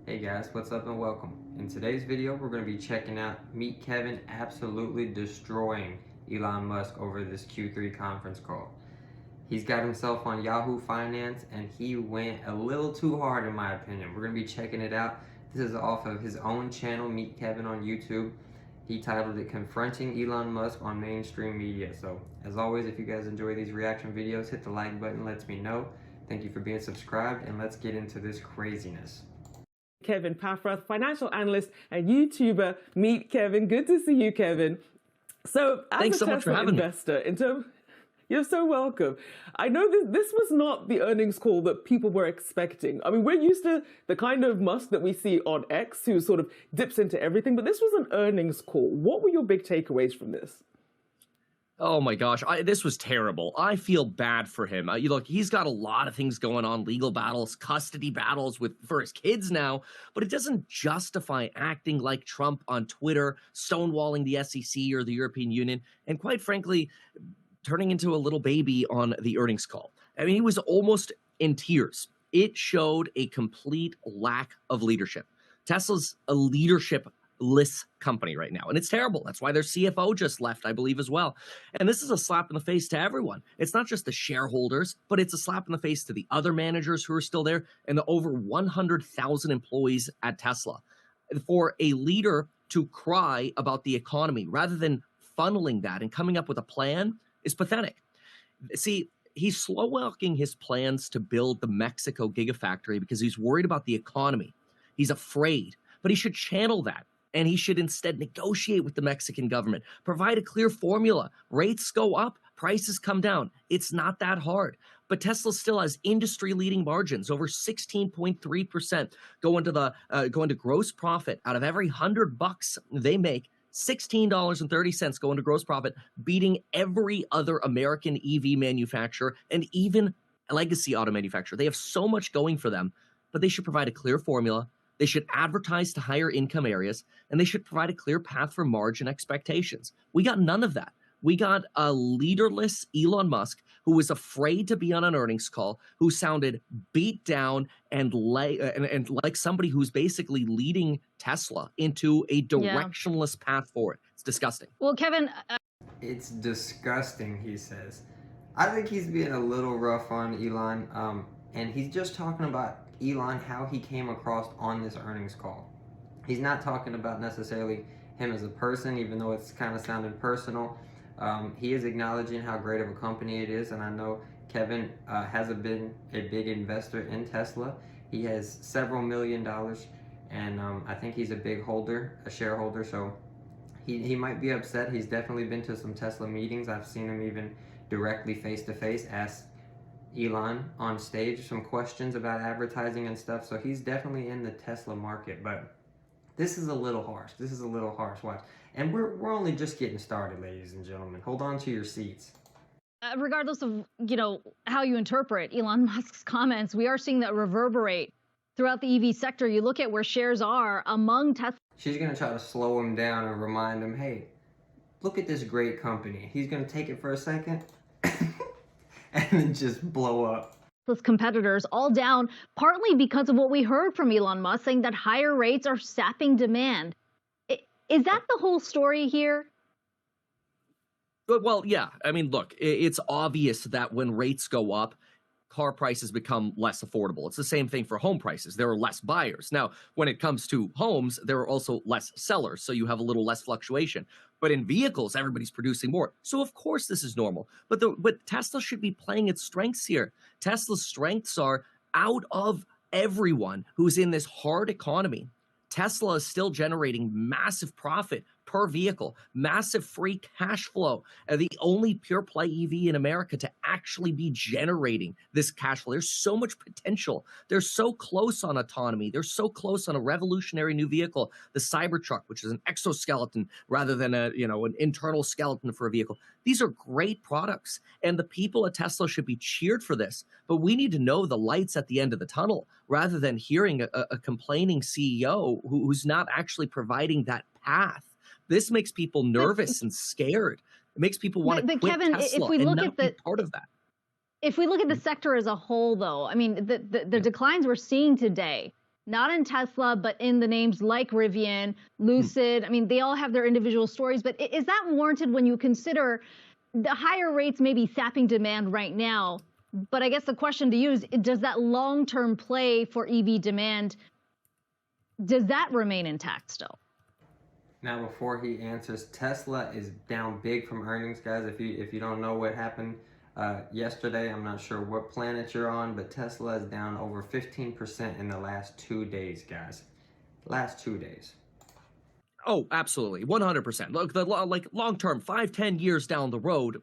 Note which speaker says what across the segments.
Speaker 1: Hey guys, what's up and welcome. In today's video, we're going to be checking out Meet Kevin absolutely destroying Elon Musk over this Q3 conference call. He's got himself on Yahoo Finance and he went a little too hard in my opinion. We're going to be checking it out. This is off of his own channel, Meet Kevin on YouTube. He titled it Confronting Elon Musk on Mainstream Media. So as always, if you guys enjoy these reaction videos, hit the like button, lets me know. Thank you for being subscribed, and let's get into this craziness.
Speaker 2: Kevin Paffrath, financial analyst and YouTuber. Meet Kevin. Good to see you, Kevin. So, as
Speaker 3: Thanks
Speaker 2: a
Speaker 3: so much for
Speaker 2: Tesla
Speaker 3: having
Speaker 2: investor, you're so welcome. I know this was not the earnings call that people were expecting. I mean, we're used to the kind of Musk that we see on X, who sort of dips into everything, but this was an earnings call. What were your big takeaways from this?
Speaker 3: Oh my gosh, this was terrible. I feel bad for him. You look, he's got a lot of things going on, legal battles, custody battles for his kids now, but it doesn't justify acting like Trump on Twitter, stonewalling the SEC or the European Union, and quite frankly, turning into a little baby on the earnings call. I mean, he was almost in tears. It showed a complete lack of leadership. Tesla's a leadership-less company right now, and it's terrible. That's why their CFO just left, I believe, as well. And this is a slap in the face to everyone. It's not just the shareholders, but it's a slap in the face to the other managers who are still there and the over 100,000 employees at Tesla. For a leader to cry about the economy rather than funneling that and coming up with a plan is pathetic. See, he's slow-walking his plans to build the Mexico Gigafactory because he's worried about the economy. He's afraid, but he should channel that. And he should instead negotiate with the Mexican government, provide a clear formula. Rates go up, prices come down. It's not that hard. But Tesla still has industry-leading margins, over 16.3% go into gross profit. Out of every $100 they make, $16.30 go into gross profit, beating every other American EV manufacturer and even a legacy auto manufacturer. They have so much going for them, but they should provide a clear formula. They should advertise to higher income areas, and they should provide a clear path for margin expectations. We got none of that. We got a leaderless Elon Musk who was afraid to be on an earnings call, who sounded beat down and like somebody who's basically leading Tesla into a directionless path forward. It's disgusting.
Speaker 4: Well, Kevin,
Speaker 1: It's disgusting, he says. I think he's being a little rough on Elon, and he's just talking about Elon, how he came across on this earnings call. He's not talking about necessarily him as a person, even though it's kind of sounding personal. He is acknowledging how great of a company it is, and I know Kevin has been a big investor in Tesla. He has several $1 million, and I think he's a big holder, a shareholder, so he might be upset. He's definitely been to some Tesla meetings. I've seen him even directly face-to-face ask Elon on stage some questions about advertising and stuff, so he's definitely in the Tesla market, but this is a little harsh. This is a little harsh. Watch. And we're only just getting started, ladies and gentlemen. Hold on to your seats.
Speaker 4: regardless of, how you interpret Elon Musk's comments, we are seeing that reverberate throughout the EV sector. You look at where shares are among Tesla.
Speaker 1: She's going to try to slow him down and remind him, hey, look at this great company. He's going to take it for a second and then just blow up.
Speaker 4: Competitors all down, partly because of what we heard from Elon Musk saying that higher rates are sapping demand. Is that the whole story here?
Speaker 3: Well, yeah. I mean, look, it's obvious that when rates go up, car prices become less affordable. It's the same thing for home prices. There are less buyers. Now, when it comes to homes, there are also less sellers, so you have a little less fluctuation. But in vehicles, everybody's producing more. So of course this is normal. But Tesla should be playing its strengths here. Tesla's strengths are out of everyone who's in this hard economy. Tesla is still generating massive profit per vehicle, massive free cash flow, the only pure play EV in America to actually be generating this cash flow. There's so much potential. They're so close on autonomy. They're so close on a revolutionary new vehicle, the Cybertruck, which is an exoskeleton rather than an internal skeleton for a vehicle. These are great products, and the people at Tesla should be cheered for this. But we need to know the lights at the end of the tunnel rather than hearing a complaining CEO who's not actually providing that path. This makes people nervous and scared. It makes people want to quit
Speaker 4: Kevin,
Speaker 3: Tesla
Speaker 4: if we look
Speaker 3: and
Speaker 4: at
Speaker 3: not be part of that.
Speaker 4: If we look at the sector as a whole, though, I mean, the declines we're seeing today, not in Tesla, but in the names like Rivian, Lucid. I mean, they all have their individual stories, but is that warranted when you consider the higher rates may be sapping demand right now? But I guess the question to you is, does that long-term play for EV demand, does that remain intact still?
Speaker 1: Now, before he answers, Tesla is down big from earnings, guys. If you don't know what happened yesterday, I'm not sure what planet you're on, but Tesla is down over 15% in the last 2 days, guys. Last 2 days.
Speaker 3: Oh, absolutely. 100%. Look, like long term, 5-10 years down the road,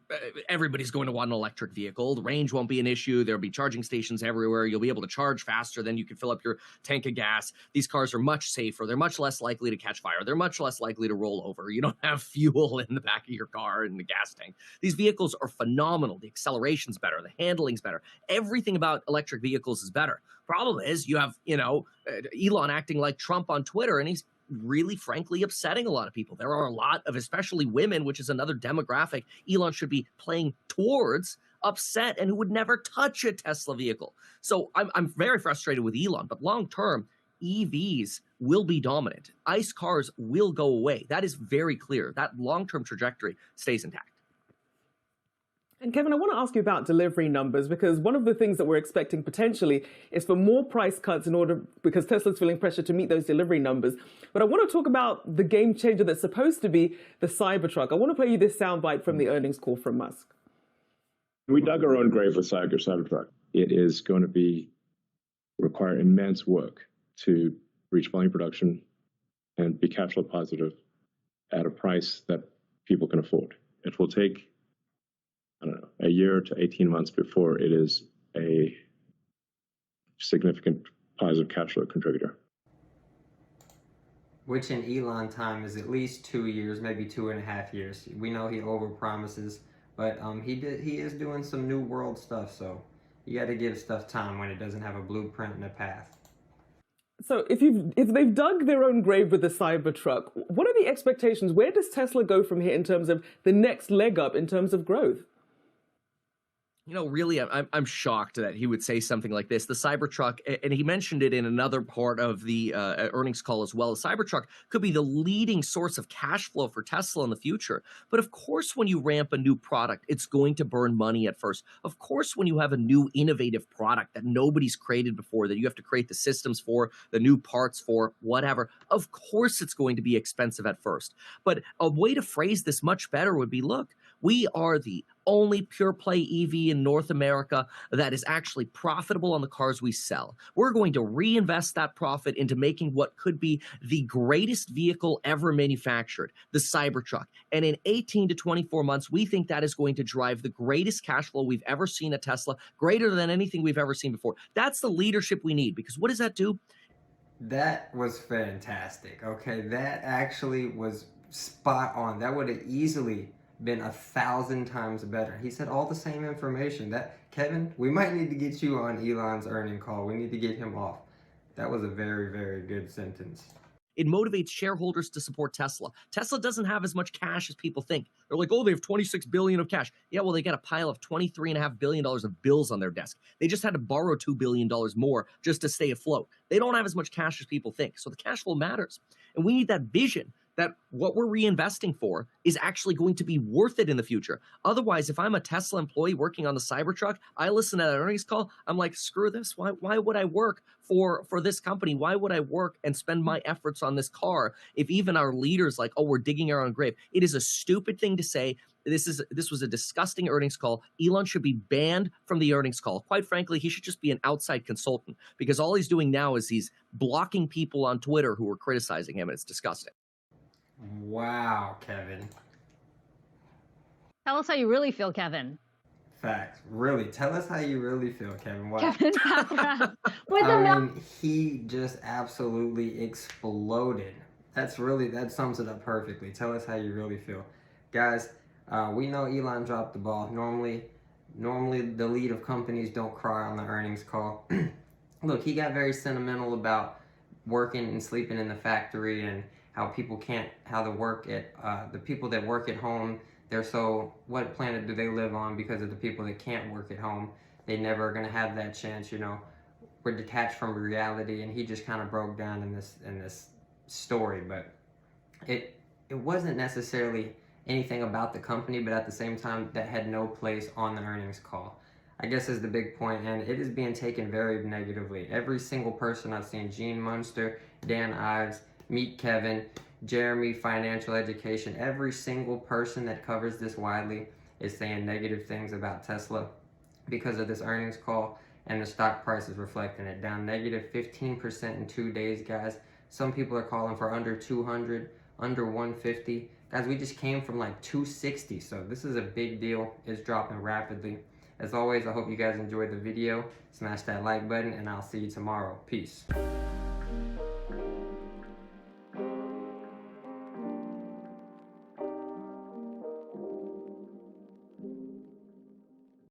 Speaker 3: everybody's going to want an electric vehicle. The range won't be an issue. There'll be charging stations everywhere. You'll be able to charge faster. Then you can fill up your tank of gas. These cars are much safer. They're much less likely to catch fire. They're much less likely to roll over. You don't have fuel in the back of your car in the gas tank. These vehicles are phenomenal. The acceleration's better. The handling's better. Everything about electric vehicles is better. Problem is, you have, Elon acting like Trump on Twitter, and he's really frankly upsetting a lot of people. There are a lot of, especially women, which is another demographic Elon should be playing towards, upset and who would never touch a Tesla vehicle. So I'm very frustrated with Elon, but long term, EVs will be dominant. ICE cars will go away. That is very clear. That long-term trajectory stays intact.
Speaker 2: And Kevin, I want to ask you about delivery numbers, because one of the things that we're expecting potentially is for more price cuts because Tesla's feeling pressure to meet those delivery numbers. But I want to talk about the game changer that's supposed to be the Cybertruck. I want to play you this soundbite from the earnings call from Musk.
Speaker 5: We dug our own grave with Cybertruck. It is going to require immense work to reach volume production and be cash flow positive at a price that people can afford. It will take, I don't know, a year to 18 months before it is a significant positive cash flow contributor.
Speaker 1: Which in Elon time is at least 2 years, maybe 2.5 years. We know he overpromises, but he is doing some new world stuff, so you got to give stuff time when it doesn't have a blueprint and a path.
Speaker 2: So if they've dug their own grave with the Cybertruck, what are the expectations? Where does Tesla go from here in terms of the next leg up in terms of growth?
Speaker 3: Really, I'm shocked that he would say something like this. The Cybertruck, and he mentioned it in another part of the earnings call as well, the Cybertruck could be the leading source of cash flow for Tesla in the future. But of course, when you ramp a new product, it's going to burn money at first. Of course, when you have a new innovative product that nobody's created before, that you have to create the systems for, the new parts for, whatever, of course it's going to be expensive at first. But a way to phrase this much better would be, look, we are the only pure play EV in North America that is actually profitable on the cars we sell. We're going to reinvest that profit into making what could be the greatest vehicle ever manufactured, the Cybertruck. And in 18 to 24 months, we think that is going to drive the greatest cash flow we've ever seen at Tesla, greater than anything we've ever seen before. That's the leadership we need, because what does that do?
Speaker 1: That was fantastic. Okay, that actually was spot on. That would have easily been 1,000 times better. He said all the same information. That, Kevin, we might need to get you on Elon's earning call. We need to get him off. That was a very, very good sentence.
Speaker 3: It motivates shareholders to support Tesla. Tesla doesn't have as much cash as people think. They're like, oh, they have $26 billion of cash. Yeah, well, they got a pile of $23.5 billion of bills on their desk. They just had to borrow $2 billion more just to stay afloat. They don't have as much cash as people think. So the cash flow matters. And we need that vision that what we're reinvesting for is actually going to be worth it in the future. Otherwise, if I'm a Tesla employee working on the Cybertruck, I listen to that earnings call, I'm like, screw this. Why would I work for this company? Why would I work and spend my efforts on this car if even our leaders like, oh, we're digging our own grave? It is a stupid thing to say. This was a disgusting earnings call. Elon should be banned from the earnings call. Quite frankly, he should just be an outside consultant, because all he's doing now is he's blocking people on Twitter who are criticizing him, and it's disgusting.
Speaker 1: Wow, Kevin.
Speaker 4: Tell us how you really feel, Kevin.
Speaker 1: Facts. Really. Tell us how you really feel, Kevin. Wow.
Speaker 4: Kevin Packard.
Speaker 1: I mean, he just absolutely exploded. That sums it up perfectly. Tell us how you really feel. Guys, we know Elon dropped the ball. Normally the lead of companies don't cry on the earnings call. Look, he got very sentimental about working and sleeping in the factory and how the people that work at home, what planet do they live on because of the people that can't work at home? They never are going to have that chance, we're detached from reality, and he just kind of broke down in this story. But it wasn't necessarily anything about the company, but at the same time that had no place on the earnings call, I guess, is the big point, and it is being taken very negatively. Every single person I've seen, Gene Munster, Dan Ives, Meet Kevin, Jeremy, Financial Education, every single person that covers this widely is saying negative things about Tesla because of this earnings call, and the stock price is reflecting it, down negative 15% in 2 days, guys. Some people are calling for under 200, under 150. Guys, we just came from like 260, so this is a big deal. It's dropping rapidly. As always, I hope you guys enjoyed the video. Smash that like button, and I'll see you tomorrow. Peace.